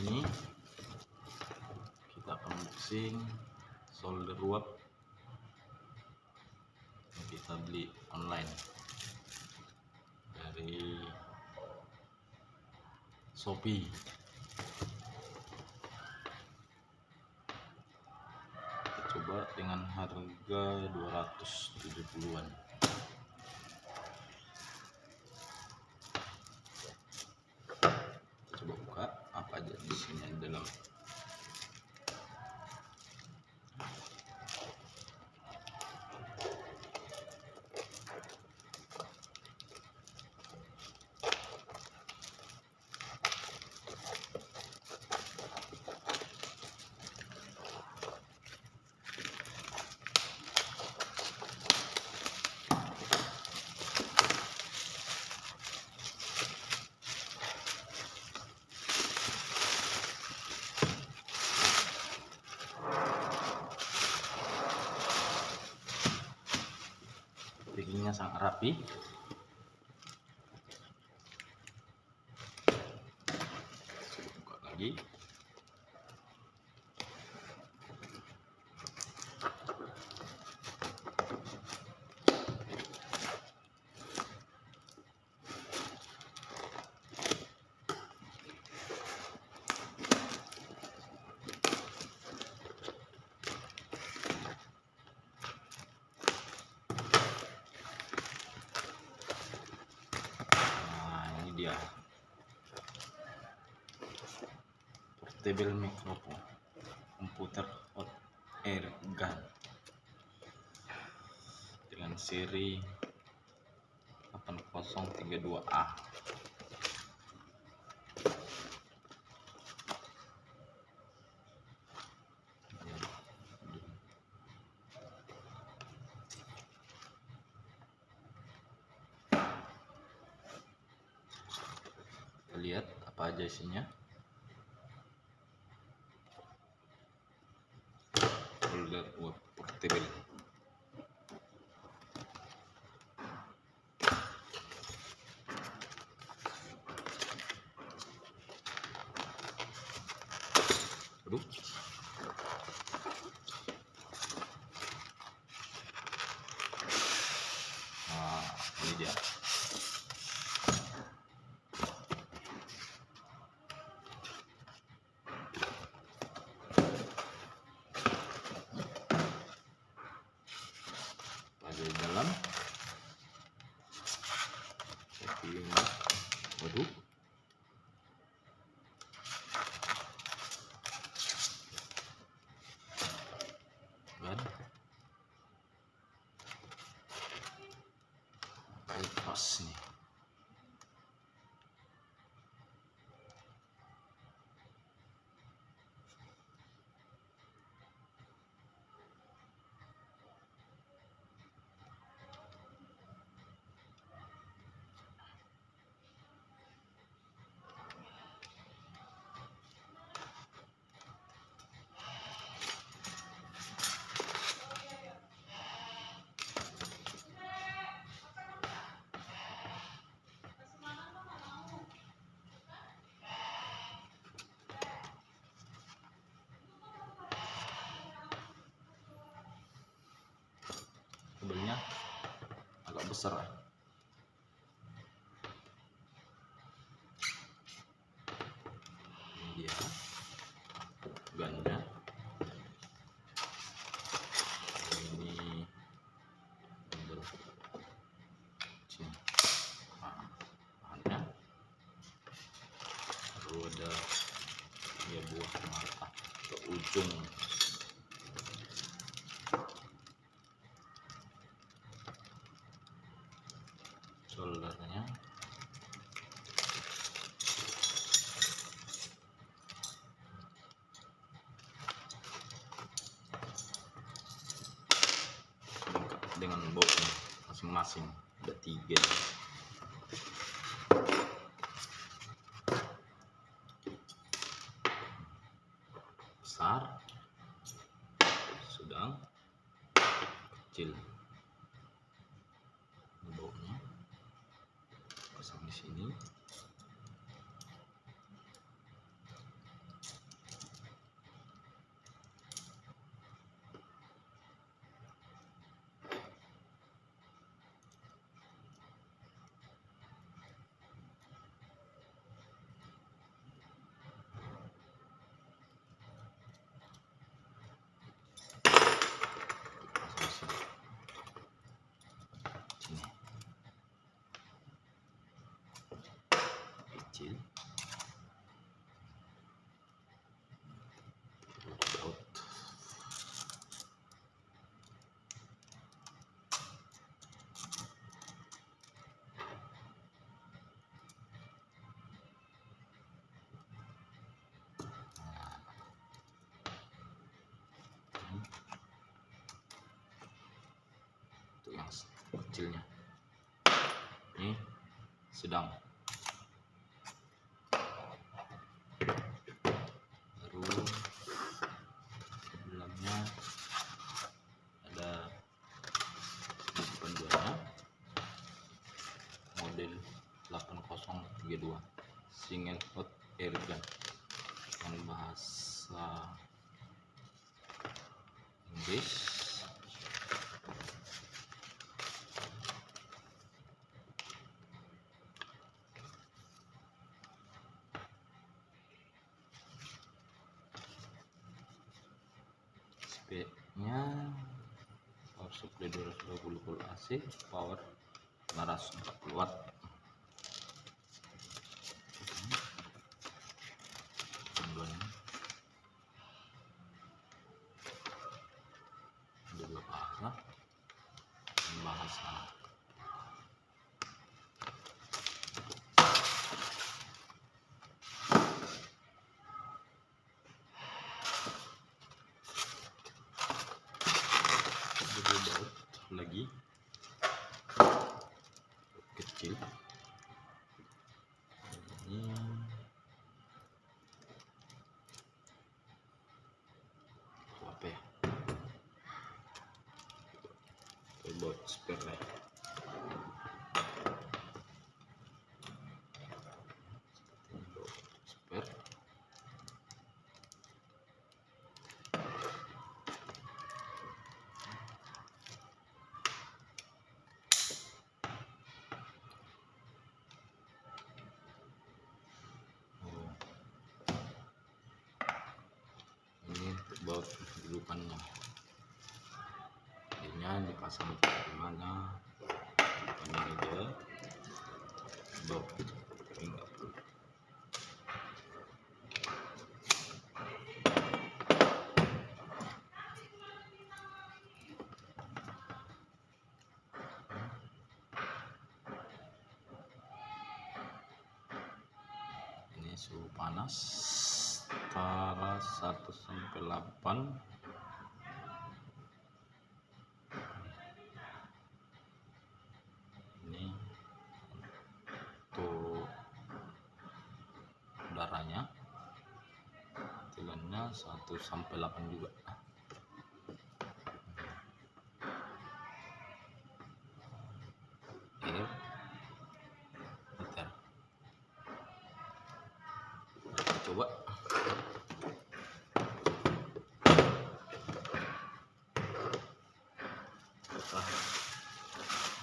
ini kita akan unboxing solder uap yang kita beli online dari Shopee. Kita coba dengan harga 270-an. Kita coba buka apa aja di sini di dalam. Packingnya sangat rapi. Buka lagi. Dia portable microphone komputer hot air gun dengan seri 8032A. Lihat apa aja isinya. Solder uap portable. Aduh. Nah, ini dia. Di dalam waduh, kan pas nih. Kabelnya agak besar. Ini dia gunnya. Ini kabel sini. Bahannya lalu ada ya buah mata ke ujung. Soldernya dengan bautnya masing-masing ada 3. Besar, sedang, kecil. Bautnya pasang di sini. kecil. Baut. Untuk yang kecilnya, ini sedang. Baru sebelumnya ada penjualnya, model 8032 single hot air gun yang bahasa Inggris. Speknya power supply 220 volt AC, power 540 watt. Ada dua bahasa. Baut lagi kecil ini, apa ya, baut spare. Baut dudukannya, akhirnya dipasang di mana ini aja baut enggak perlu. Ini suhu panas setara 1 sampai 8. Ini untuk udaranya, tegangannya 1 sampai 8 juga. Air meter. Kita coba.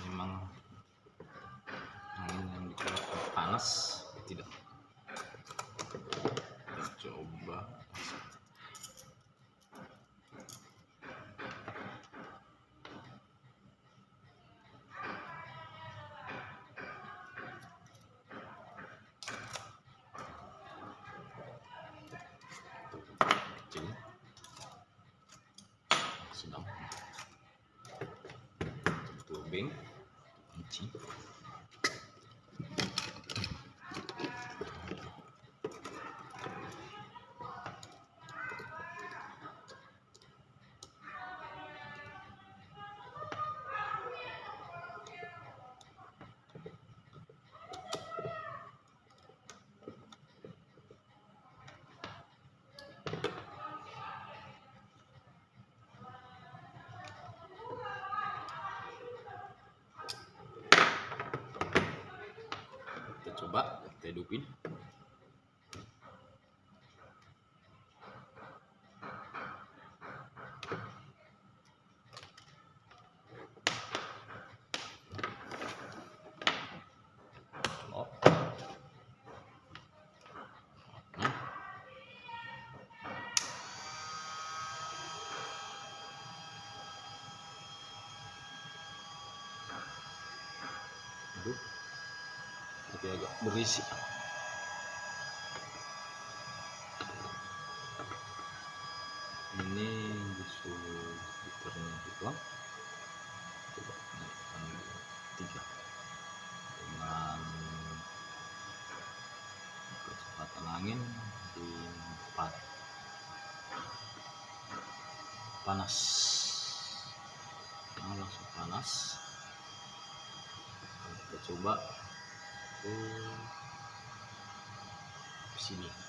Memang angin yang dikeluarkan panas tidak. Kita coba. Kecil, sedang, tubing, kunci. Coba kita hidupin. Oh. Aduh, tapi agak berisik. angin di 4 panas. Nah, langsung panas. Kita coba ke sini.